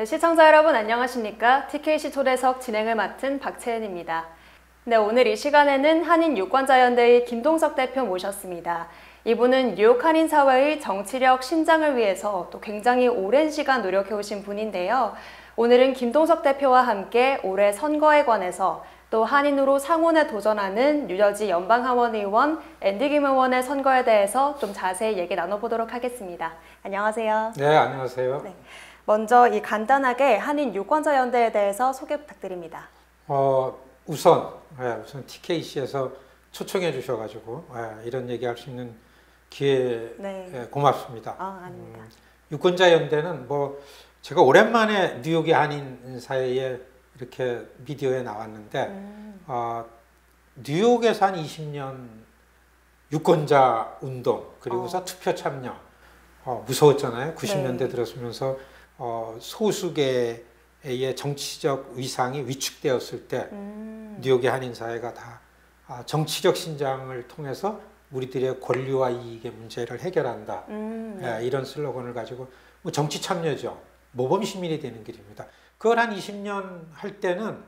네, 시청자 여러분 안녕하십니까? TKC 초대석 진행을 맡은 박채은입니다. 네, 오늘 이 시간에는 한인유권자연대의 김동석 대표 모셨습니다. 이분은 뉴욕 한인사회의 정치력 신장을 위해서 또 굉장히 오랜 시간 노력해오신 분인데요. 오늘은 김동석 대표와 함께 올해 선거에 관해서 또 한인으로 상원에 도전하는 뉴저지 연방하원 의원 앤디 김 의원의 선거에 대해서 좀 자세히 얘기 나눠보도록 하겠습니다. 안녕하세요. 네, 안녕하세요. 네. 먼저 간단하게 한인유권자연대에 대해서 소개 부탁드립니다. 우선 TKC에서 초청해 주셔가지고 이런 얘기할 수 있는 기회 고맙습니다. 아닙니다. 유권자연대는 제가 오랜만에 뉴욕의 한인 사회에 이렇게 미디어에 나왔는데 뉴욕에서 한 20년 유권자 운동 그리고서 투표 참여 무서웠잖아요. 90년대 들어서면서 소수계의 정치적 위상이 위축되었을 때 뉴욕의 한인 사회가 다 정치적 신장을 통해서 우리들의 권리와 이익의 문제를 해결한다. 이런 슬로건을 가지고 정치 참여죠. 모범 시민이 되는 길입니다. 그걸 한 20년 할 때는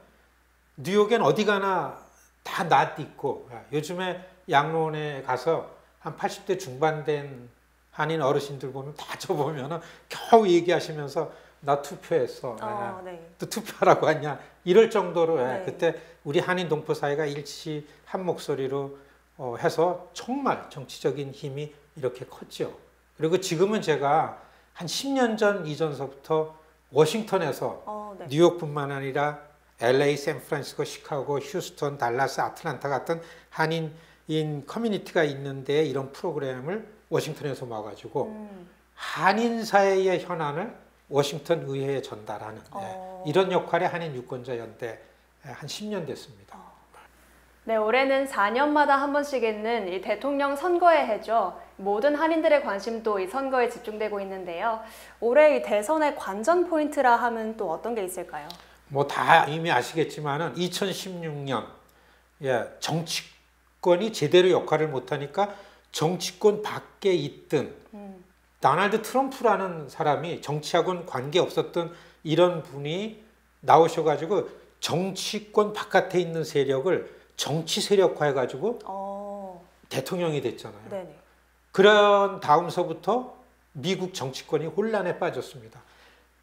뉴욕엔 어디 가나 다 낫 있고 요즘에 양로원에 가서 한 80대 중반 된 한인 어르신들 보면 다 저 보면은 겨우 얘기하시면서 나 투표했어. 또 투표하라고 하냐 이럴 정도로 그때 우리 한인 동포 사회가 일치한 목소리로 해서 정말 정치적인 힘이 이렇게 컸죠. 그리고 지금은 제가 한 10년 전 이전서부터 워싱턴에서 뉴욕뿐만 아니라 LA, 샌프란시스코, 시카고, 휴스턴, 달라스, 아틀란타 같은 한인인 커뮤니티가 있는데 이런 프로그램을 워싱턴에서 와가지고 한인 사회의 현안을 워싱턴 의회에 전달하는 이런 역할의 한인 유권자 연대 한 10년 됐습니다. 네, 올해는 4년마다 한 번씩 있는 이 대통령 선거의 해죠. 모든 한인들의 관심도 이 선거에 집중되고 있는데요. 올해 이 대선의 관전 포인트라 하면 또 어떤 게 있을까요? 다 이미 아시겠지만은 2016년 정치권이 제대로 역할을 못하니까 정치권 밖에 있던 도널드 트럼프라는 사람이 정치하고는 관계 없었던 이런 분이 나오셔가지고 정치권 바깥에 있는 세력을 정치 세력화해가지고 대통령이 됐잖아요. 네네. 그런 다음서부터 미국 정치권이 혼란에 빠졌습니다.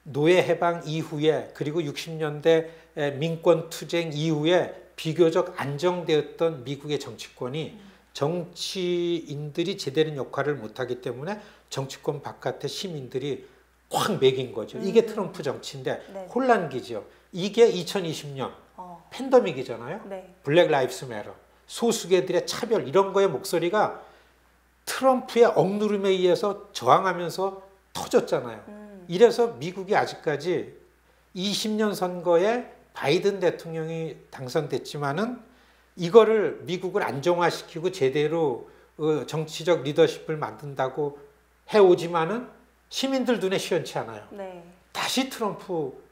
노예 해방 이후에 그리고 60년대 민권 투쟁 이후에 비교적 안정되었던 미국의 정치권이 정치인들이 제대로 역할을 못하기 때문에 정치권 바깥의 시민들이 확 매긴 거죠. 이게 트럼프 정치인데 혼란기죠. 이게 2020년 팬데믹이잖아요. 블랙 라이브스 매터, 소수계들의 차별 이런 거의 목소리가 트럼프의 억누름에 의해서 저항하면서 터졌잖아요. 이래서 미국이 아직까지 20년 선거에 바이든 대통령이 당선됐지만은 이거를 미국을 안정화시키고 제대로 정치적 리더십을 만든다고 해오지만은 시민들 눈에 시원치 않아요. 다시 트럼프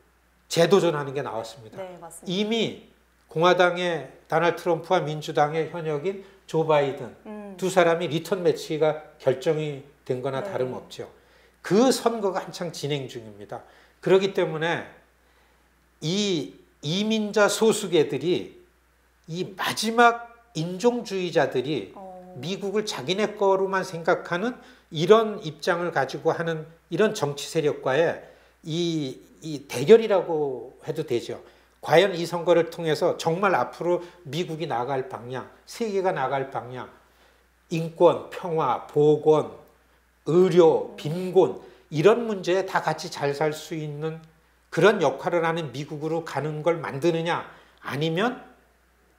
재도전하는 게 나왔습니다. 이미 공화당의 도널드 트럼프와 민주당의 현역인 조 바이든 두 사람이 리턴 매치가 결정이 된 거나 다름없죠. 그 선거가 한창 진행 중입니다. 그렇기 때문에 이 이민자 소수계들이 이 마지막 인종주의자들이 미국을 자기네 거로만 생각하는 이런 입장을 가지고 하는 이런 정치 세력과의 이 대결이라고 해도 되죠. 과연 이 선거를 통해서 정말 앞으로 미국이 나갈 방향, 세계가 나갈 방향, 인권, 평화, 보건, 의료, 빈곤 이런 문제에 다 같이 잘 살 수 있는 그런 역할을 하는 미국으로 가는 걸 만드느냐 아니면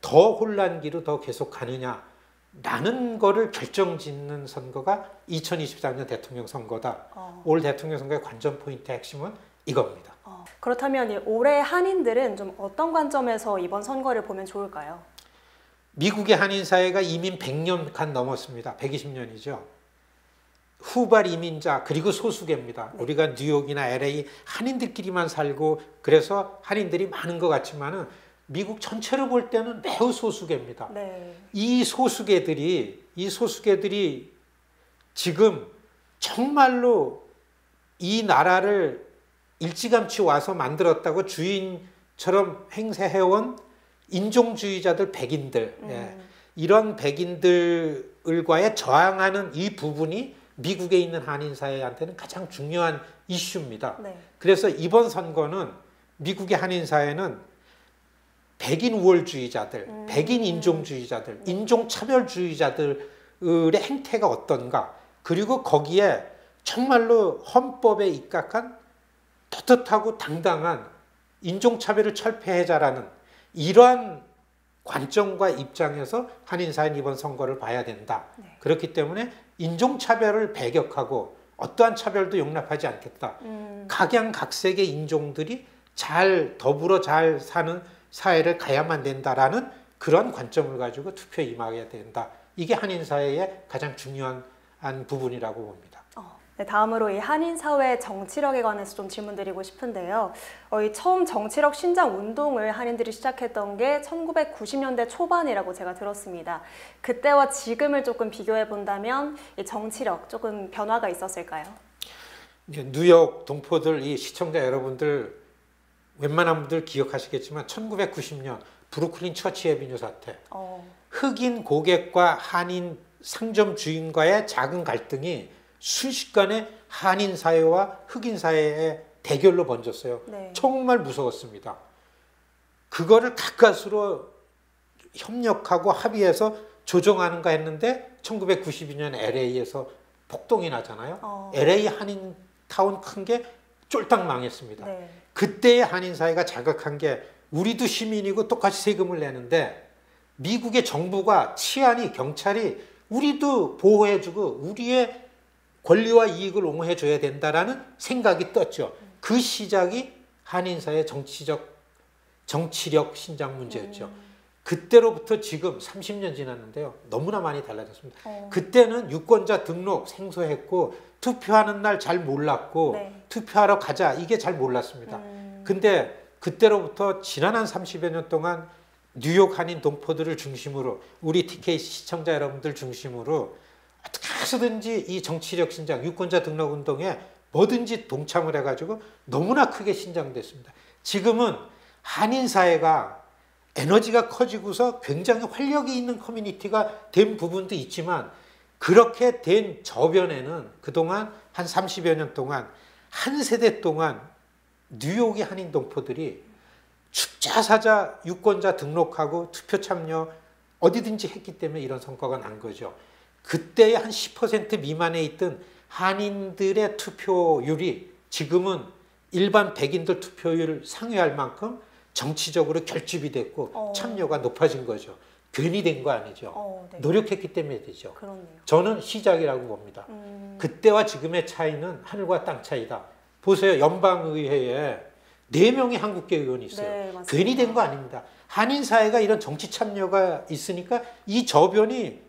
더 혼란기로 더 계속 가느냐라는 거를 결정짓는 선거가 2024년 대통령 선거다. 올 대통령 선거의 관전 포인트의 핵심은 이겁니다. 그렇다면 올해 한인들은 좀 어떤 관점에서 이번 선거를 보면 좋을까요? 미국의 한인 사회가 이민 100년간 넘었습니다. 120년이죠. 후발 이민자 그리고 소수계입니다. 우리가 뉴욕이나 LA 한인들끼리만 살고 그래서 한인들이 많은 것 같지만은 미국 전체로 볼 때는 매우 소수계입니다. 이 소수계들이 지금 정말로 이 나라를 일찌감치 와서 만들었다고 주인처럼 행세해온 인종주의자들, 백인들, 이런 백인들과의 저항하는 이 부분이 미국에 있는 한인 사회한테는 가장 중요한 이슈입니다. 네. 그래서 이번 선거는 미국의 한인 사회는 백인 우월주의자들, 백인 인종주의자들, 인종차별주의자들의 행태가 어떤가, 그리고 거기에 정말로 헌법에 입각한 떳떳하고 당당한 인종차별을 철폐해자라는 이러한 관점과 입장에서 한인사회는 이번 선거를 봐야 된다. 네. 그렇기 때문에 인종차별을 배격하고 어떠한 차별도 용납하지 않겠다. 각양각색의 인종들이 잘 더불어 잘 사는 사회를 가야만 된다라는 그런 관점을 가지고 투표에 임하게 된다. 이게 한인사회의 가장 중요한 부분이라고 봅니다. 네, 다음으로 이 한인 사회 정치력에 관해서 좀 질문드리고 싶은데요. 이 처음 정치력 신장 운동을 한인들이 시작했던 게 1990년대 초반이라고 제가 들었습니다. 그때와 지금을 조금 비교해 본다면 이 정치력 조금 변화가 있었을까요? 뉴욕 동포들, 이 시청자 여러분들 웬만한 분들 기억하시겠지만 1990년 브루클린 처치 애비뉴 사태, 흑인 고객과 한인 상점 주인과의 작은 갈등이 순식간에 한인 사회와 흑인 사회의 대결로 번졌어요. 네. 정말 무서웠습니다. 그거를 가까스로 협력하고 합의해서 조정하는가 했는데 1992년 LA에서 폭동이 나잖아요. LA 한인타운 큰 게 쫄딱 망했습니다. 네. 그때의 한인사회가 자각한 게 우리도 시민이고 똑같이 세금을 내는데 미국의 정부가 치안이 경찰이 우리도 보호해주고 우리의 권리와 이익을 옹호해줘야 된다라는 생각이 떴죠. 그 시작이 한인사회 정치력 신장 문제였죠. 그때로부터 지금 30년 지났는데요. 너무나 많이 달라졌습니다. 그때는 유권자 등록 생소했고 투표하는 날 잘 몰랐고 네. 투표하러 가자 이게 잘 몰랐습니다. 근데 그때로부터 지난 한 30여 년 동안 뉴욕 한인 동포들을 중심으로 우리 TK 시청자 여러분들 중심으로 어떻게 해서든지 이 정치력 신장, 유권자 등록 운동에 뭐든지 동참을 해가지고 너무나 크게 신장됐습니다. 지금은 한인 사회가 에너지가 커지고서 굉장히 활력이 있는 커뮤니티가 된 부분도 있지만 그렇게 된 저변에는 그동안 한 30여 년 동안 한 세대 동안 뉴욕의 한인 동포들이 축자사자 유권자 등록하고 투표 참여 어디든지 했기 때문에 이런 성과가 난 거죠. 그때의 한 10% 미만에 있던 한인들의 투표율이 지금은 일반 백인들 투표율을 상회할 만큼 정치적으로 결집이 됐고 참여가 높아진 거죠. 괜히 된 거 아니죠. 네. 노력했기 때문에 되죠. 그렇네요. 저는 시작이라고 봅니다. 그때와 지금의 차이는 하늘과 땅 차이다. 보세요. 연방의회에 4명의 한국계 의원이 있어요. 네, 맞습니다. 괜히 된 거 아닙니다. 한인사회가 이런 정치 참여가 있으니까 이 저변이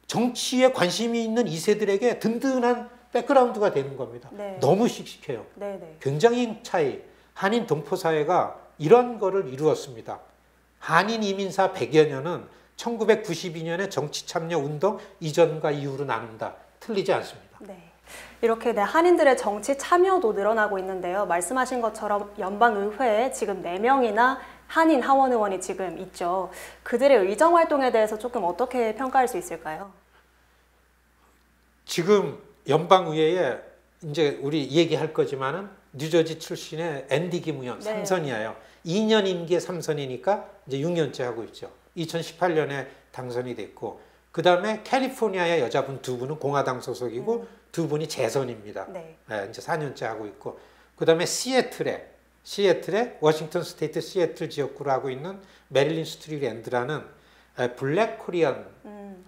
정치에 관심이 있는 2세들에게 든든한 백그라운드가 되는 겁니다. 네. 너무 씩씩해요. 네. 굉장히 차이. 한인 동포사회가 이런 거를 이루었습니다. 한인 이민사 100여 년은 1992년의 정치 참여 운동 이전과 이후로 나눈다. 틀리지 않습니다. 네. 이렇게 한인들의 정치 참여도 늘어나고 있는데요. 말씀하신 것처럼 연방의회에 지금 4명이나 한인 하원 의원이 지금 있죠. 그들의 의정 활동에 대해서 조금 어떻게 평가할 수 있을까요? 지금 연방의회에 이제 우리 얘기할 거지만은 뉴저지 출신의 앤디 김 의원 네. 3선이에요. 2년 임기에 3선이니까 이제 6년째 하고 있죠. 2018년에 당선이 됐고 그 다음에 캘리포니아의 여자분 2분은 공화당 소속이고 2분이 재선입니다. 네. 네, 이제 4년째 하고 있고 그 다음에 시애틀에 워싱턴 스테이트 시애틀 지역구로 하고 있는 메릴린 스트리랜드라는 블랙 코리안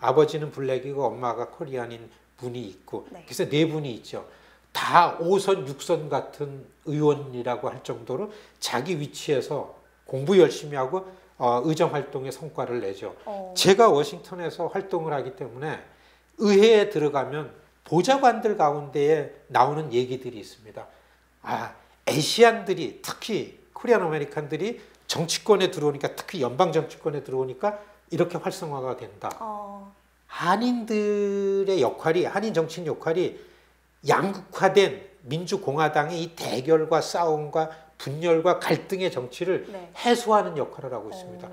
아버지는 블랙이고 엄마가 코리안인 분이 있고 네. 그래서 4분이 있죠. 다 5선, 6선 같은 의원이라고 할 정도로 자기 위치에서 공부 열심히 하고 의정 활동에 성과를 내죠. 제가 워싱턴에서 활동을 하기 때문에 의회에 들어가면 보좌관들 가운데에 나오는 얘기들이 있습니다. 아시안들이 특히 코리안 아메리칸들이 정치권에 들어오니까 특히 연방 정치권에 들어오니까 이렇게 활성화가 된다. 한인들의 역할이 한인 정치인 역할이 양극화된 민주공화당의 이 대결과 싸움과 분열과 갈등의 정치를 네. 해소하는 역할을 하고 있습니다.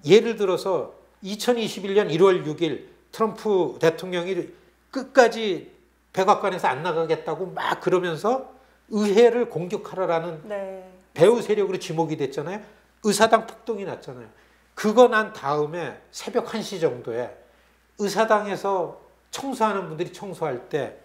예를 들어서 2021년 1월 6일 트럼프 대통령이 끝까지 백악관에서 안 나가겠다고 막 그러면서 의회를 공격하라라는 네. 배후 세력으로 지목이 됐잖아요. 의사당 폭동이 났잖아요. 그거 난 다음에 새벽 1시 정도에 의사당에서 청소하는 분들이 청소할 때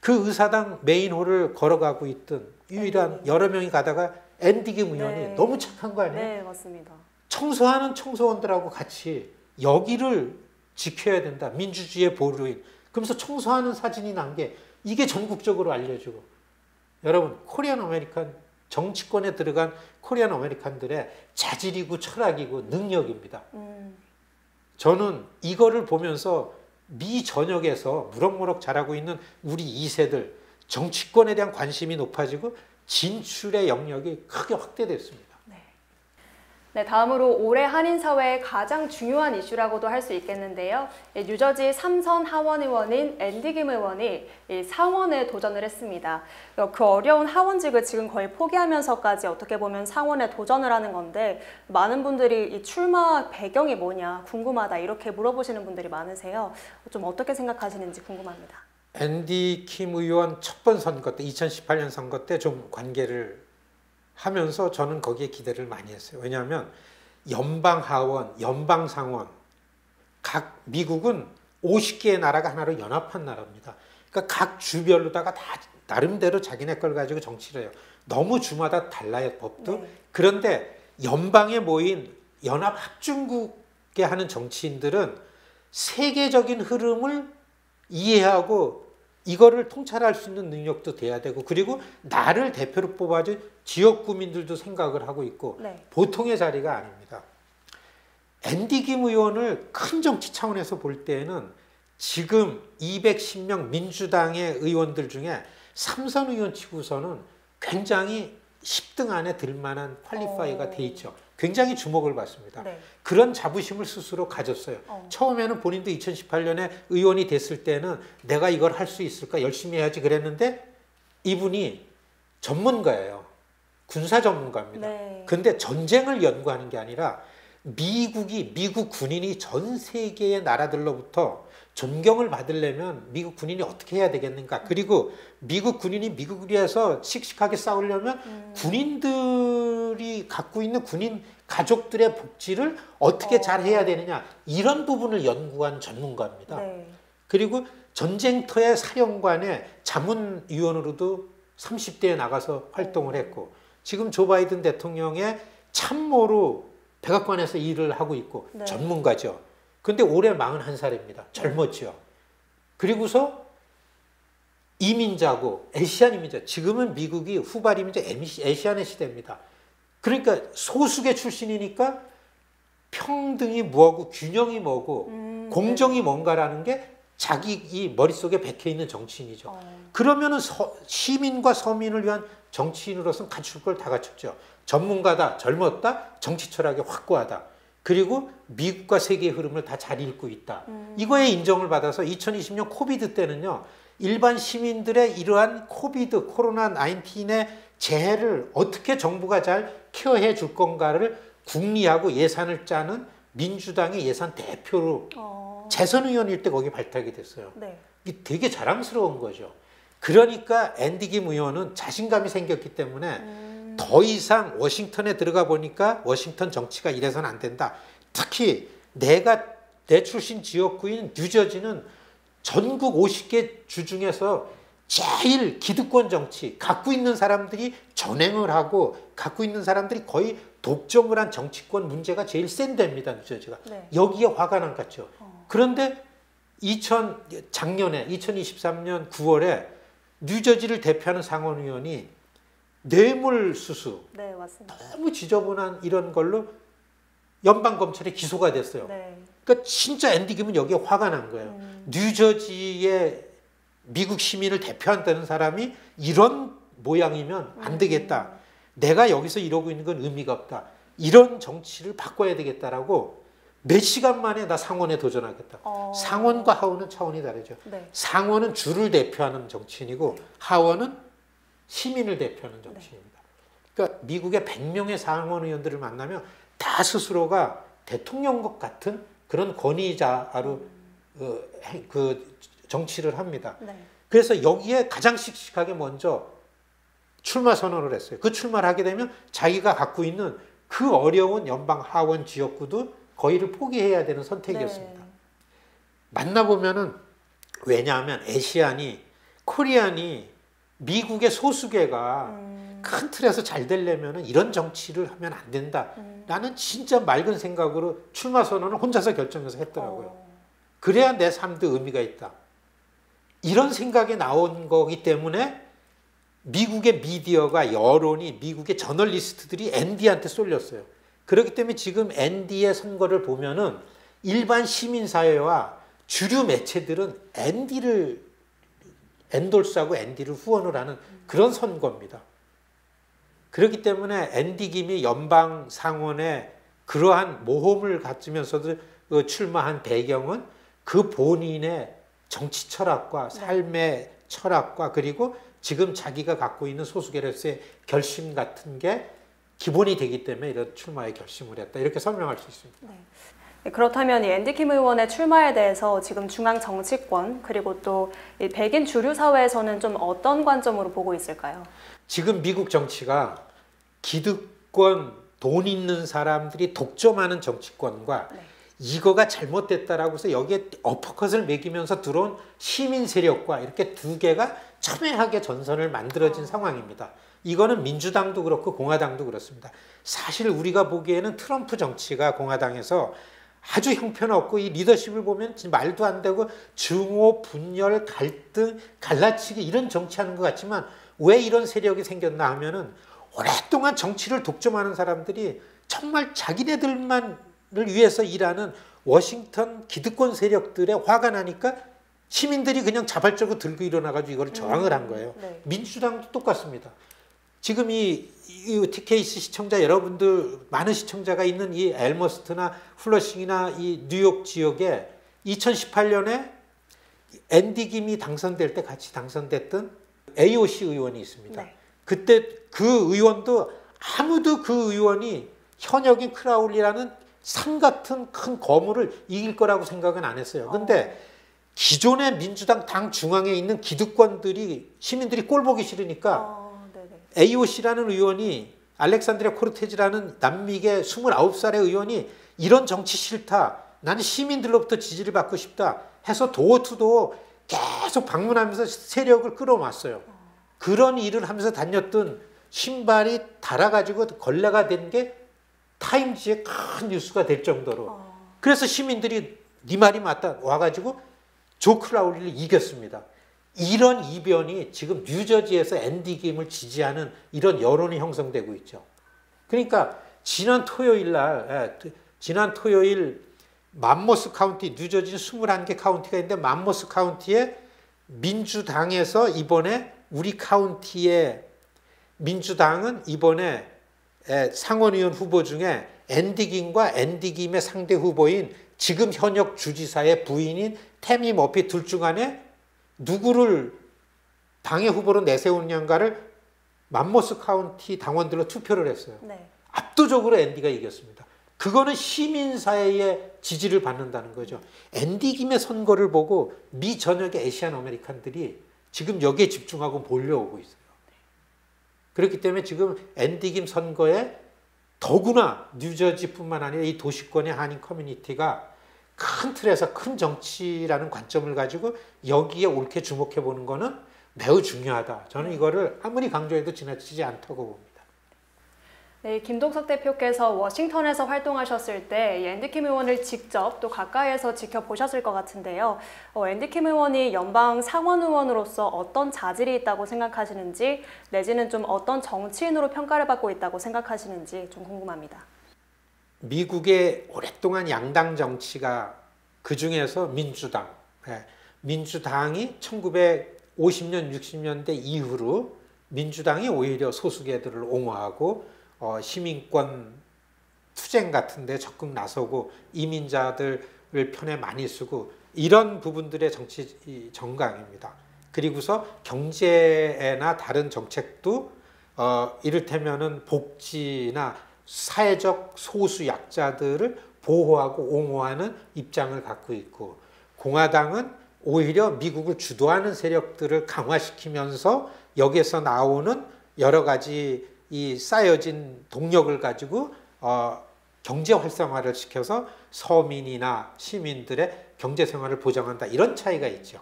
그 의사당 메인홀을 걸어가고 있던 유일한 여러 명이 가다가 앤디 김 의원이 네. 너무 착한 거 아니에요? 네, 맞습니다. 청소하는 청소원들하고 같이 여기를 지켜야 된다. 민주주의의 보루인. 그러면서 청소하는 사진이 난 게 이게 전국적으로 알려지고 여러분 코리안 아메리칸 정치권에 들어간 코리안 아메리칸들의 자질이고 철학이고 능력입니다. 저는 이거를 보면서 미 전역에서 무럭무럭 자라고 있는 우리 2세들 정치권에 대한 관심이 높아지고 진출의 영역이 크게 확대됐습니다. 네, 다음으로 올해 한인 사회의 가장 중요한 이슈라고도 할 수 있겠는데요. 뉴저지 3선 하원 의원인 앤디 김 의원이 상원에 도전을 했습니다. 그 어려운 하원직을 지금 거의 포기하면서까지 어떻게 보면 상원에 도전을 하는 건데 많은 분들이 이 출마 배경이 뭐냐 궁금하다 이렇게 물어보시는 분들이 많으세요. 좀 어떻게 생각하시는지 궁금합니다. 앤디 킴 의원 첫 번 선거 때 2018년 선거 때 좀 관계를 하면서 저는 거기에 기대를 많이 했어요. 왜냐하면 연방 하원, 연방 상원 각 미국은 50개의 나라가 하나로 연합한 나라입니다. 그러니까 각 주별로다가 다 나름대로 자기네 걸 가지고 정치를 해요. 너무 주마다 달라요, 법도. 네. 그런데 연방에 모인 연합 합중국에 하는 정치인들은 세계적인 흐름을 이해하고 이거를 통찰할 수 있는 능력도 돼야 되고 그리고 나를 대표로 뽑아준 지역 구민들도 생각을 하고 있고 네. 보통의 자리가 아닙니다. 앤디 김 의원을 큰 정치 차원에서 볼 때에는 지금 210명 민주당의 의원들 중에 3선 의원 치고서는 굉장히 10등 안에 들 만한 퀄리파이가 돼 있죠. 굉장히 주목을 받습니다. 네. 그런 자부심을 스스로 가졌어요. 처음에는 본인도 2018년에 의원이 됐을 때는 내가 이걸 할 수 있을까 열심히 해야지 그랬는데 이분이 전문가예요. 군사 전문가입니다. 네. 근데 전쟁을 연구하는 게 아니라 미국 군인이 전 세계의 나라들로부터 존경을 받으려면 미국 군인이 어떻게 해야 되겠는가. 그리고 미국 군인이 미국을 위해서 씩씩하게 싸우려면 군인들이 갖고 있는 군인 가족들의 복지를 어떻게 잘 해야 되느냐. 이런 부분을 연구한 전문가입니다. 네. 그리고 전쟁터의 사령관의 자문위원으로도 30대에 나가서 활동을 했고 지금 조 바이든 대통령의 참모로 백악관에서 일을 하고 있고 네. 전문가죠. 근데 올해 41살입니다. 젊었죠. 그리고서 이민자고 아시안 이민자. 지금은 미국이 후발 이민자 아시안의 시대입니다. 그러니까 소수계 출신이니까 평등이 뭐고 균형이 뭐고 공정이 뭔가라는 게 자기 이 머릿속에 박혀있는 정치인이죠. 그러면은 시민과 서민을 위한 정치인으로서는 갖출 걸 다 갖췄죠. 전문가다, 젊었다, 정치 철학이 확고하다. 그리고 미국과 세계의 흐름을 다 잘 읽고 있다. 이거에 인정을 받아서 2020년 코비드 때는요. 일반 시민들의 이러한 코비드, 코로나 19의 재해를 어떻게 정부가 잘 케어해 줄 건가를 궁리하고 예산을 짜는 민주당의 예산 대표로 재선 의원일 때 거기 발탁이 됐어요. 네. 이게 되게 자랑스러운 거죠. 그러니까 앤디 김 의원은 자신감이 생겼기 때문에 더 이상 워싱턴에 들어가 보니까 워싱턴 정치가 이래서는 안 된다. 특히 내 출신 지역구인 뉴저지는 전국 50개 주 중에서 제일 기득권 정치 갖고 있는 사람들이 전횡을 하고 갖고 있는 사람들이 거의 독점을 한 정치권 문제가 제일 센 데입니다. 뉴저지가. 네. 여기에 화가 난 것 같죠. 그런데 작년에 2023년 9월에 뉴저지를 대표하는 상원의원이 뇌물수수, 네, 맞습니다. 너무 지저분한 이런 걸로 연방검찰에 기소가 됐어요. 네. 그러니까 진짜 앤디 김은 여기에 화가 난 거예요. 뉴저지의 미국 시민을 대표한다는 사람이 이런 모양이면 안 되겠다. 내가 여기서 이러고 있는 건 의미가 없다. 이런 정치를 바꿔야 되겠다라고 몇 시간 만에 나 상원에 도전하겠다. 상원과 하원은 차원이 다르죠. 네. 상원은 주를 대표하는 정치인이고 하원은 시민을 대표하는 정치인입니다. 그러니까 미국의 100명의 상원 의원들을 만나면 다 스스로가 대통령과 같은 그런 권위자로 그 정치를 합니다. 네. 그래서 여기에 가장 씩씩하게 먼저 출마 선언을 했어요. 그 출마를 하게 되면 자기가 갖고 있는 그 어려운 연방 하원 지역구도 거의를 포기해야 되는 선택이었습니다. 네. 만나보면은 왜냐하면 아시안이 코리안이 미국의 소수계가 큰 틀에서 잘 되려면 이런 정치를 하면 안 된다. 라는 진짜 맑은 생각으로 출마 선언을 혼자서 결정해서 했더라고요. 그래야 내 삶도 의미가 있다. 이런 생각이 나온 거기 때문에 미국의 미디어가 여론이 미국의 저널리스트들이 앤디한테 쏠렸어요. 그렇기 때문에 지금 앤디의 선거를 보면은 일반 시민사회와 주류 매체들은 앤디를 엔돌스하고 앤디를 후원을 하는 그런 선거입니다. 그렇기 때문에 앤디 김이 연방 상원에 그러한 모험을 갖으면서도 출마한 배경은 그 본인의 정치 철학과 삶의 철학과 그리고 지금 자기가 갖고 있는 소수계로서의 결심 같은 게 기본이 되기 때문에 이런 출마에 결심을 했다. 이렇게 설명할 수 있습니다. 네. 그렇다면 이 앤디 킴 의원의 출마에 대해서 지금 중앙 정치권 그리고 또 이 백인 주류 사회에서는 좀 어떤 관점으로 보고 있을까요? 지금 미국 정치가 기득권, 돈 있는 사람들이 독점하는 정치권과 이거가 잘못됐다라고 해서 여기에 어퍼컷을 매기면서 들어온 시민 세력과 이렇게 두 개가 첨예하게 전선을 만들어진 상황입니다. 이거는 민주당도 그렇고 공화당도 그렇습니다. 사실 우리가 보기에는 트럼프 정치가 공화당에서 아주 형편없고 이 리더십을 보면 말도 안 되고 증오, 분열, 갈등, 갈라치기 이런 정치하는 것 같지만 왜 이런 세력이 생겼나 하면은 오랫동안 정치를 독점하는 사람들이 정말 자기네들만을 위해서 일하는 워싱턴 기득권 세력들의 화가 나니까 시민들이 그냥 자발적으로 들고 일어나가지고 이걸 저항을 한 거예요. 네. 민주당도 똑같습니다. 지금 이 TKC 시청자 여러분들 많은 시청자가 있는 이 엘머스트나 플러싱이나 이 뉴욕 지역에 2018년에 앤디 김이 당선될 때 같이 당선됐던 AOC 의원이 있습니다. 네. 그때 그 의원도 아무도 그 의원이 현역인 크라울리라는 산 같은 큰 거물을 이길 거라고 생각은 안 했어요. 근데 기존의 민주당 당 중앙에 있는 기득권들이 시민들이 꼴 보기 싫으니까 AOC라는 의원이 알렉산드리아 코르테즈라는 남미계 29살의 의원이 이런 정치 싫다. 나는 시민들로부터 지지를 받고 싶다. 해서 도어투도어 계속 방문하면서 세력을 끌어왔어요. 그런 일을 하면서 다녔던 신발이 닳아가지고 걸레가 된 게 타임즈의 큰 뉴스가 될 정도로. 그래서 시민들이 네 말이 맞다 와가지고 조 클라울리를 이겼습니다. 이런 이변이 지금 뉴저지에서 앤디 김을 지지하는 이런 여론이 형성되고 있죠. 그러니까 지난 토요일 맘모스 카운티, 뉴저지 21개 카운티가 있는데 맘모스 카운티에 민주당에서 이번에 우리 카운티의 민주당은 이번에 상원의원 후보 중에 앤디 김과 앤디 김의 상대 후보인 지금 현역 주지사의 부인인 태미 머피 둘 중 안에 누구를 당의 후보로 내세우느냐를 맘모스 카운티 당원들로 투표를 했어요. 네. 압도적으로 앤디가 이겼습니다. 그거는 시민사회의 지지를 받는다는 거죠. 앤디 김의 선거를 보고 미 전역의 아시안 아메리칸들이 지금 여기에 집중하고 몰려오고 있어요. 그렇기 때문에 지금 앤디 김 선거에 더구나 뉴저지뿐만 아니라 이 도시권의 한인 커뮤니티가 큰 틀에서 큰 정치라는 관점을 가지고 여기에 옳게 주목해 보는 거는 매우 중요하다. 저는 이거를 아무리 강조해도 지나치지 않다고 봅니다. 네, 김동석 대표께서 워싱턴에서 활동하셨을 때 앤디 킴 의원을 직접 또 가까이에서 지켜보셨을 것 같은데요. 앤디 킴 의원이 연방 상원 의원으로서 어떤 자질이 있다고 생각하시는지 내지는 좀 어떤 정치인으로 평가를 받고 있다고 생각하시는지 좀 궁금합니다. 미국의 오랫동안 양당 정치가 그중에서 민주당, 민주당이 1950년, 60년대 이후로 민주당이 오히려 소수계들을 옹호하고 시민권 투쟁 같은 데 적극 나서고 이민자들을 편에 많이 쓰고 이런 부분들의 정치 정강입니다. 그리고서 경제나 다른 정책도 이를테면은 복지나 사회적 소수 약자들을 보호하고 옹호하는 입장을 갖고 있고, 공화당은 오히려 미국을 주도하는 세력들을 강화시키면서 여기에서 나오는 여러 가지 이 쌓여진 동력을 가지고 경제 활성화를 시켜서 서민이나 시민들의 경제 생활을 보장한다, 이런 차이가 있죠.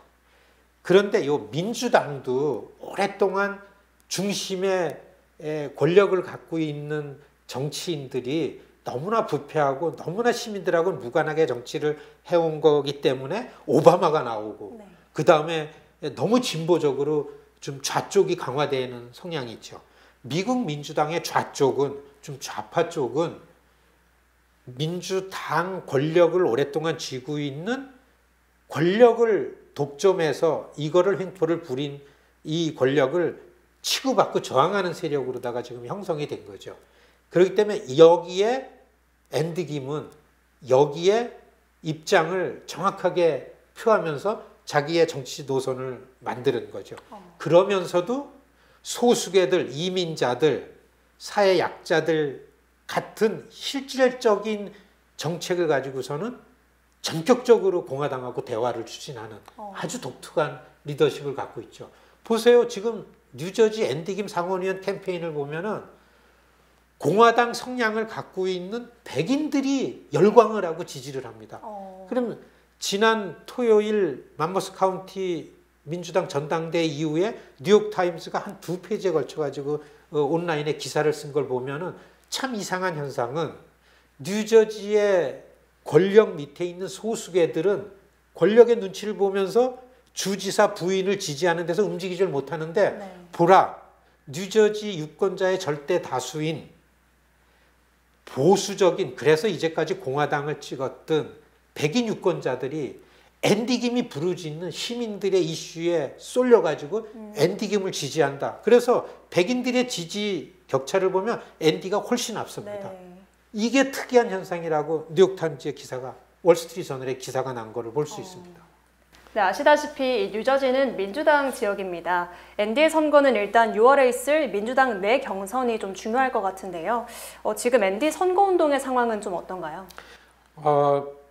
그런데 이 민주당도 오랫동안 중심의 권력을 갖고 있는 정치인들이 너무나 부패하고 너무나 시민들하고는 무관하게 정치를 해온 거기 때문에 오바마가 나오고, 네. 그 다음에 너무 진보적으로 좀 좌쪽이 강화되는 성향이 있죠. 미국 민주당의 좌쪽은, 좀 좌파 쪽은 민주당 권력을 오랫동안 쥐고 있는, 권력을 독점해서 이거를 횡포를 부린 이 권력을 치고받고 저항하는 세력으로다가 지금 형성이 된 거죠. 그렇기 때문에 여기에 앤디 김은 여기에 입장을 정확하게 표하면서 자기의 정치 노선을 만드는 거죠. 그러면서도 소수계들, 이민자들, 사회 약자들 같은 실질적인 정책을 가지고서는 전격적으로 공화당하고 대화를 추진하는 아주 독특한 리더십을 갖고 있죠. 보세요. 지금 뉴저지 앤디 김 상원의원 캠페인을 보면은 공화당 성향을 갖고 있는 백인들이 열광을 하고 지지를 합니다. 그럼 지난 토요일 맘모스 카운티 민주당 전당대회 이후에 뉴욕타임스가 한 2페이지에 걸쳐가지고 온라인에 기사를 쓴 걸 보면은 참 이상한 현상은, 뉴저지의 권력 밑에 있는 소수계들은 권력의 눈치를 보면서 주지사 부인을 지지하는 데서 움직이질 못하는데, 네. 보라, 뉴저지 유권자의 절대 다수인 보수적인, 그래서 이제까지 공화당을 찍었던 백인 유권자들이 앤디 김이 부르짖는 시민들의 이슈에 쏠려가지고 앤디 김을 지지한다. 그래서 백인들의 지지 격차를 보면 앤디가 훨씬 앞섭니다. 네. 이게 특이한 현상이라고 뉴욕타임즈의 기사가, 월스트리트저널의 기사가 난 거를 볼 수 있습니다. 네, 아시다시피 이 뉴저지는 민주당 지역입니다. 앤디의 선거는 일단 6월에 있을 민주당 내 경선이 좀 중요할 것 같은데요. 지금 앤디 선거운동의 상황은 좀 어떤가요?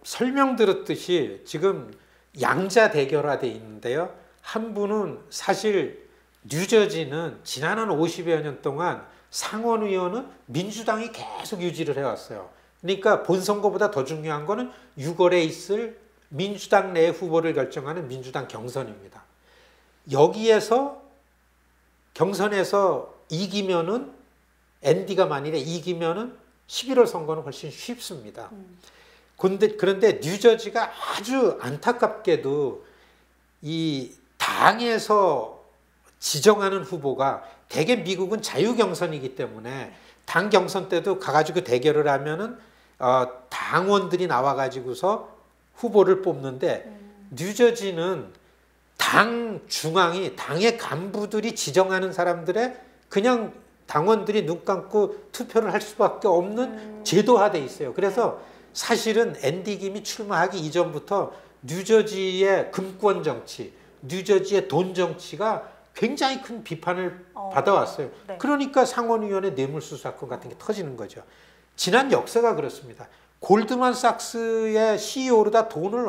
설명드렸듯이 지금 양자 대결화돼 있는데요. 한 분은 사실 뉴저지는 지난 한 50여 년 동안 상원의원은 민주당이 계속 유지를 해왔어요. 그러니까 본선거보다 더 중요한 거는 6월에 있을 민주당 내 후보를 결정하는 민주당 경선입니다. 여기에서 경선에서 이기면은, 앤디가 만일에 이기면은 11월 선거는 훨씬 쉽습니다. 그런데 뉴저지가 아주 안타깝게도 이 당에서 지정하는 후보가, 대개 미국은 자유경선이기 때문에 당 경선 때도 가가지고 대결을 하면은 당원들이 나와가지고서 후보를 뽑는데, 뉴저지는 당 중앙이, 당의 간부들이 지정하는 사람들의 그냥 당원들이 눈 감고 투표를 할 수밖에 없는 제도화돼 있어요. 그래서 사실은 앤디 김이 출마하기 이전부터 뉴저지의 금권 정치, 뉴저지의 돈 정치가 굉장히 큰 비판을 받아왔어요. 네. 그러니까 상원의원의 뇌물수수 사건 같은 게 터지는 거죠. 지난 역사가 그렇습니다. 골드만삭스의 CEO로다 돈을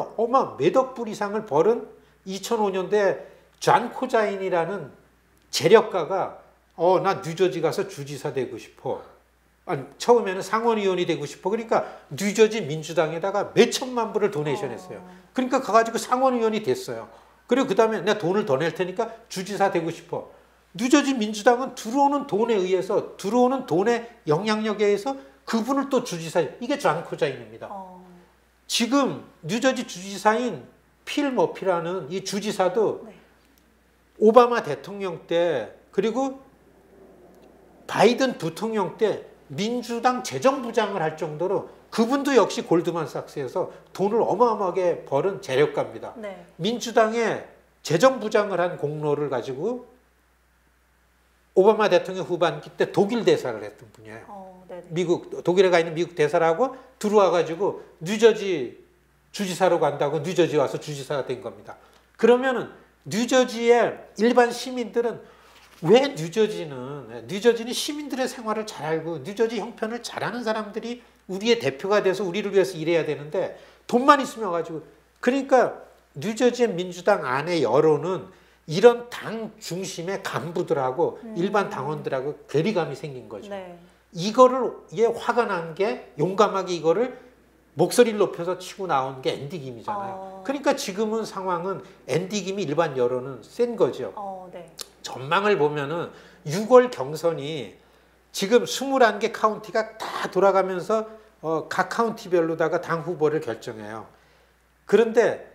몇억 불 이상을 벌은 2005년대 존 코자인이라는 재력가가 나 뉴저지 가서 주지사 되고 싶어. 아니, 처음에는 상원의원이 되고 싶어. 그러니까 뉴저지 민주당에다가 몇천만 불을 도네이션했어요. 그러니까 가가지고 상원의원이 됐어요. 그리고 그 다음에 내가 돈을 더 낼 테니까 주지사 되고 싶어. 뉴저지 민주당은 들어오는 돈에 의해서, 들어오는 돈의 영향력에 의해서 그분을 또 주지사, 이게 존 코자인입니다. 지금 뉴저지 주지사인 필 머피라는 이 주지사도 네. 오바마 대통령 때, 그리고 바이든 부통령 때 민주당 재정부장을 할 정도로, 그분도 역시 골드만삭스에서 돈을 어마어마하게 벌은 재력가입니다. 네. 민주당의 재정부장을 한 공로를 가지고 오바마 대통령 후반기 때 독일 대사를 했던 분이에요. 독일에 가 있는 미국 대사라고 들어와 가지고 뉴저지 주지사로 간다고 뉴저지 와서 주지사가 된 겁니다. 그러면은 뉴저지의 일반 시민들은 왜 뉴저지는 시민들의 생활을 잘 알고 뉴저지 형편을 잘하는 사람들이 우리의 대표가 돼서 우리를 위해서 일해야 되는데 돈만 있으면 가지고 그러니까 뉴저지의 민주당 안의 여론은 이런 당 중심의 간부들하고 일반 당원들하고 괴리감이 생긴 거죠. 네. 이거를 화가 난 게 용감하게 이거를 목소리를 높여서 치고 나온 게 앤디 김이잖아요. 그러니까 지금은 상황은 앤디 김이 일반 여론은 센 거죠. 네. 전망을 보면은 6월 경선이 지금 21개 카운티가 다 돌아가면서 각 카운티별로다가 당 후보를 결정해요. 그런데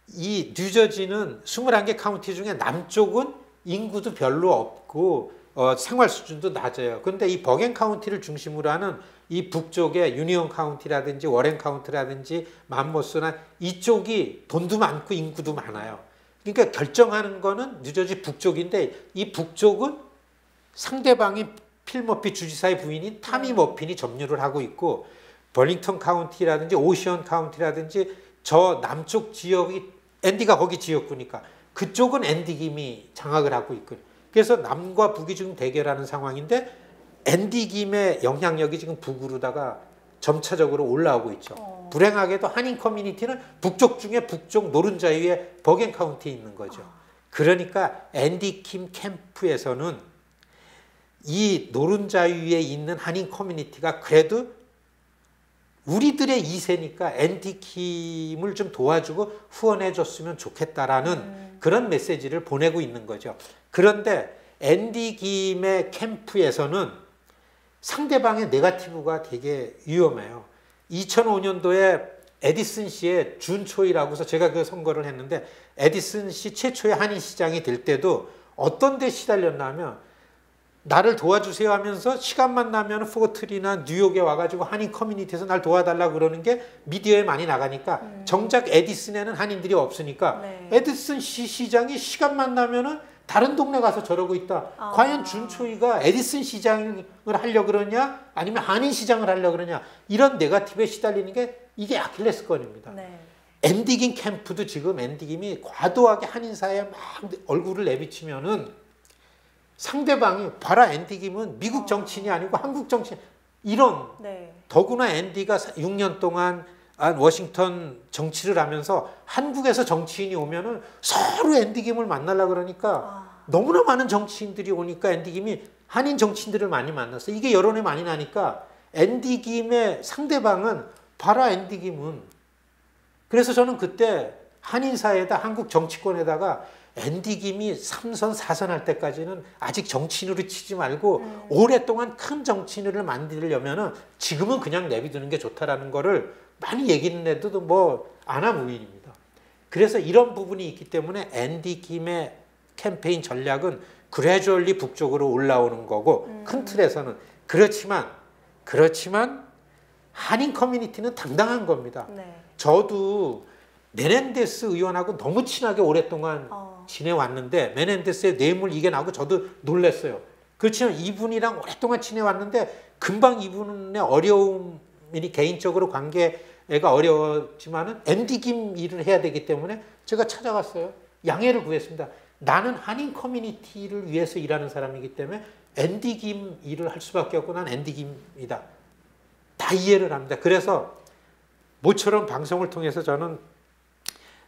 이 뉴저지는 21개 카운티 중에 남쪽은 인구도 별로 없고 생활 수준도 낮아요. 그런데 이 버겐 카운티를 중심으로 하는 이 북쪽의 유니온 카운티라든지 워렌 카운티라든지 맘모스나 이쪽이 돈도 많고 인구도 많아요. 그러니까 결정하는 거는 뉴저지 북쪽인데 이 북쪽은 상대방이 필 머피 주지사의 부인인 타미 머핀이 점유를 하고 있고 벌링턴 카운티라든지 오시언 카운티라든지 저 남쪽 지역이 앤디가 거기 지역구니까 그쪽은 앤디 김이 장악을 하고 있고 그래서 남과 북이 지금 대결하는 상황인데 앤디 김의 영향력이 지금 북으로다가 점차적으로 올라오고 있죠. 불행하게도 한인 커뮤니티는 북쪽 중에 북쪽 노른자위의 버겐 카운티에 있는 거죠. 그러니까 앤디 김 캠프에서는 이 노른자위에 있는 한인 커뮤니티가 그래도 우리들의 2세니까 앤디 김을 좀 도와주고 후원해 줬으면 좋겠다라는 그런 메시지를 보내고 있는 거죠. 그런데 앤디 김의 캠프에서는 상대방의 네거티브가 되게 위험해요. 2005년도에 에디슨 씨의 준초이라고서 제가 그 선거를 했는데 에디슨 씨 최초의 한인 시장이 될 때도 어떤 데 시달렸냐면 나를 도와주세요 하면서 시간만 나면 포트리나 뉴욕에 와가지고 한인 커뮤니티에서 날 도와달라고 그러는 게 미디어에 많이 나가니까 정작 에디슨에는 한인들이 없으니까 에디슨 씨 시장이 시간만 나면은 다른 동네 가서 저러고 있다. 과연 준초이가 에디슨 시장을 하려고 그러냐 아니면 한인 시장을 하려고 그러냐 이런 네거티브에 시달리는 게 이게 아킬레스건입니다. 앤디 김 캠프도 지금 앤디 김이 과도하게 한인사회에 막 얼굴을 내비치면은 상대방이 봐라 앤디 김은 미국 정치인이 아니고 한국 정치인 이런 더구나 앤디가 6년 동안 워싱턴 정치를 하면서 한국에서 정치인이 오면은 서로 앤디 김을 만나려고 그러니까 너무나 많은 정치인들이 오니까 앤디 김이 한인 정치인들을 많이 만났어요. 이게 여론에 많이 나니까 앤디 김의 상대방은 봐라 앤디 김은 그래서 저는 그때 한인사회에다 한국 정치권에다가 앤디 김이 3선, 4선 할 때까지는 아직 정치인으로 치지 말고 오랫동안 큰 정치인을 만들려면은 지금은 그냥 내비두는 게 좋다라는 거를 많이 얘기는 해도 뭐 아나무인입니다. 그래서 이런 부분이 있기 때문에 앤디 김의 캠페인 전략은 그래주얼리 북쪽으로 올라오는 거고 큰 틀에서는 그렇지만 한인 커뮤니티는 당당한 겁니다. 저도 메넨데스 의원하고 너무 친하게 오랫동안 지내왔는데 메넨데스의 뇌물 이겨나고 저도 놀랐어요. 그렇지만 이분이랑 오랫동안 지내왔는데 금방 이분의 어려움이 개인적으로 관계가 어려웠지만은 앤디 김 일을 해야 되기 때문에 제가 찾아갔어요. 양해를 구했습니다. 나는 한인 커뮤니티를 위해서 일하는 사람이기 때문에 앤디 김 일을 할 수밖에 없고 난 앤디 김이다. 다 이해를 합니다. 그래서 모처럼 방송을 통해서 저는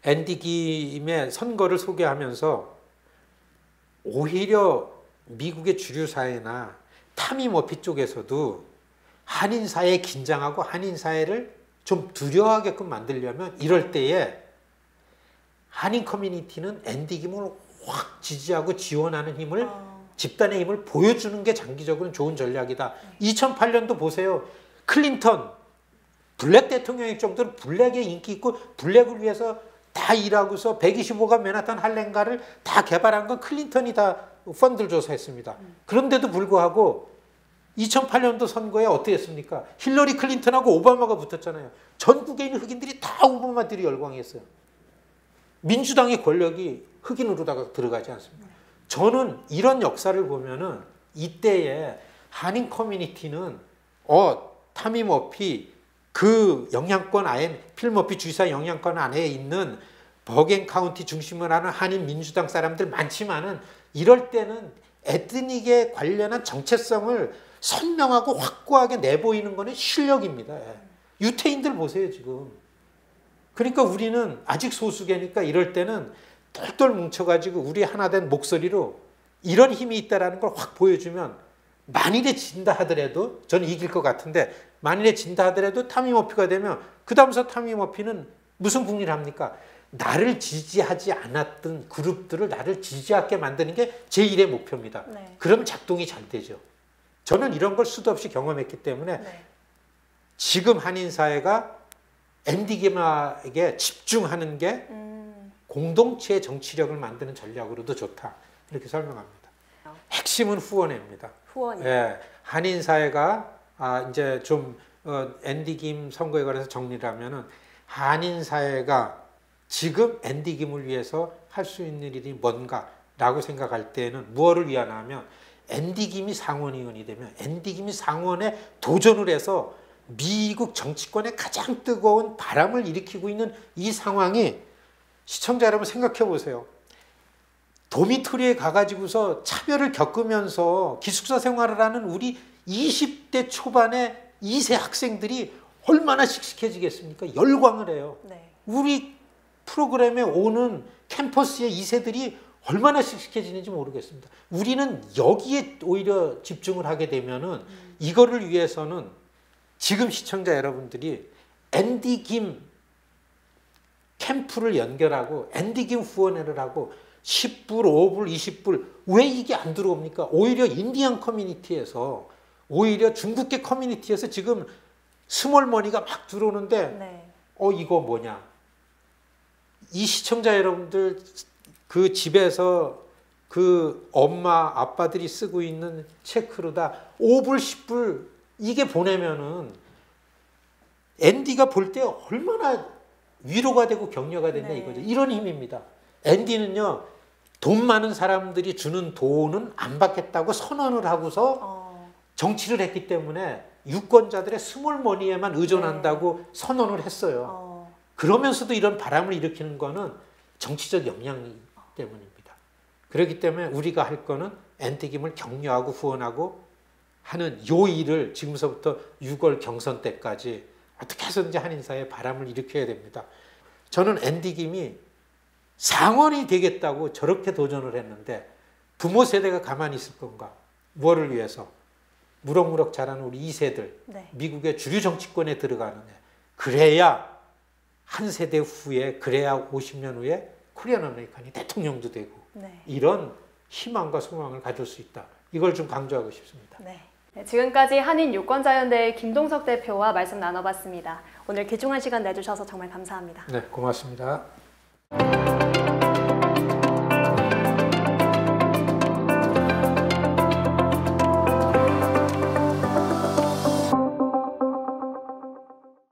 앤디 김의 선거를 소개하면서 오히려 미국의 주류 사회나 타미 머피 쪽에서도 한인 사회에 긴장하고 한인 사회를 좀 두려워하게끔 만들려면 이럴 때에 한인 커뮤니티는 앤디 김을 확 지지하고 지원하는 힘을 집단의 힘을 보여주는 게 장기적으로는 좋은 전략이다. 2008년도 보세요. 클린턴 블랙 대통령일 정도로 블랙에 인기 있고 블랙을 위해서 다 일하고서 125가 맨하탄 할렘가를 다 개발한 건 클린턴이 다 펀드를 줘서 했습니다. 그런데도 불구하고 2008년도 선거에 어떻게 했습니까? 힐러리 클린턴하고 오바마가 붙었잖아요. 전국에 있는 흑인들이 다 오바마들이 열광했어요. 민주당의 권력이 흑인으로다가 들어가지 않습니다. 저는 이런 역사를 보면은 이때에 한인 커뮤니티는 타미 머피 그 영향권 안에 필 머피 주지사 영향권 안에 있는 버겐 카운티 중심으로 하는 한인 민주당 사람들 많지만은 이럴 때는 에트닉에 관련한 정체성을 선명하고 확고하게 내보이는 것은 실력입니다. 유태인들 보세요 지금. 그러니까 우리는 아직 소수계니까 이럴 때는 똘똘 뭉쳐가지고 우리 하나 된 목소리로 이런 힘이 있다는 걸 확 보여주면 만일에 진다 하더라도 저는 이길 것 같은데 만일에 진다 하더라도 타미 머피가 되면 그 다음서 타미 머피는 무슨 국리를 합니까? 나를 지지하지 않았던 그룹들을 나를 지지하게 만드는 게 제1의 목표입니다. 네. 그럼 작동이 잘 되죠. 저는 이런 걸 수도 없이 경험했기 때문에 네. 지금 한인사회가 엔디게마에게 집중하는 게 공동체의 정치력을 만드는 전략으로도 좋다. 이렇게 설명합니다. 핵심은 후원회입니다. 후원이요. 예, 한인사회가 이제 좀 앤디 김 선거에 관해서 정리를 하면은 한인사회가 지금 앤디 김을 위해서 할 수 있는 일이 뭔가라고 생각할 때는 무엇을 위하나 하면 앤디 김이 상원의원이 되면 앤디 김이 상원에 도전을 해서 미국 정치권에 가장 뜨거운 바람을 일으키고 있는 이 상황이 시청자 여러분 생각해 보세요. 도미토리에 가가지고서 차별을 겪으면서 기숙사 생활을 하는 우리 20대 초반의 2세 학생들이 얼마나 씩씩해지겠습니까? 열광을 해요. 네. 우리 프로그램에 오는 캠퍼스의 2세들이 얼마나 씩씩해지는지 모르겠습니다. 우리는 여기에 오히려 집중을 하게 되면은 이거를 위해서는 지금 시청자 여러분들이 앤디 김 캠프를 연결하고 앤디 김 후원회를 하고 10불, 5불, 20불 왜 이게 안 들어옵니까? 오히려 인디언 커뮤니티에서 오히려 중국계 커뮤니티에서 지금 스몰머니가 막 들어오는데 네. 이거 뭐냐? 이 시청자 여러분들 그 집에서 그 엄마 아빠들이 쓰고 있는 체크로다 5불, 10불 이게 보내면은 앤디가 볼 때 얼마나 위로가 되고 격려가 된다 네. 이거죠. 이런 힘입니다. 앤디는요 돈 많은 사람들이 주는 돈은 안 받겠다고 선언을 하고서 정치를 했기 때문에 유권자들의 스몰머니에만 의존한다고 네. 선언을 했어요. 그러면서도 이런 바람을 일으키는 거는 정치적 역량 때문입니다. 그렇기 때문에 우리가 할 거는 앤디 김을 격려하고 후원하고 하는 요 일을 지금서부터 6월 경선 때까지 어떻게 해서든지 한인사회에 바람을 일으켜야 됩니다. 저는 앤디 김이 상원이 되겠다고 저렇게 도전을 했는데 부모 세대가 가만히 있을 건가? 무엇을 위해서? 무럭무럭 자라는 우리 2세들 네. 미국의 주류 정치권에 들어가는 애. 그래야 한 세대 후에 그래야 50년 후에 코리안 아메리칸이 대통령도 되고 네. 이런 희망과 소망을 가질 수 있다. 이걸 좀 강조하고 싶습니다. 네. 지금까지 한인 유권자연대의 김동석 대표와 말씀 나눠봤습니다. 오늘 귀중한 시간 내주셔서 정말 감사합니다. 네, 고맙습니다.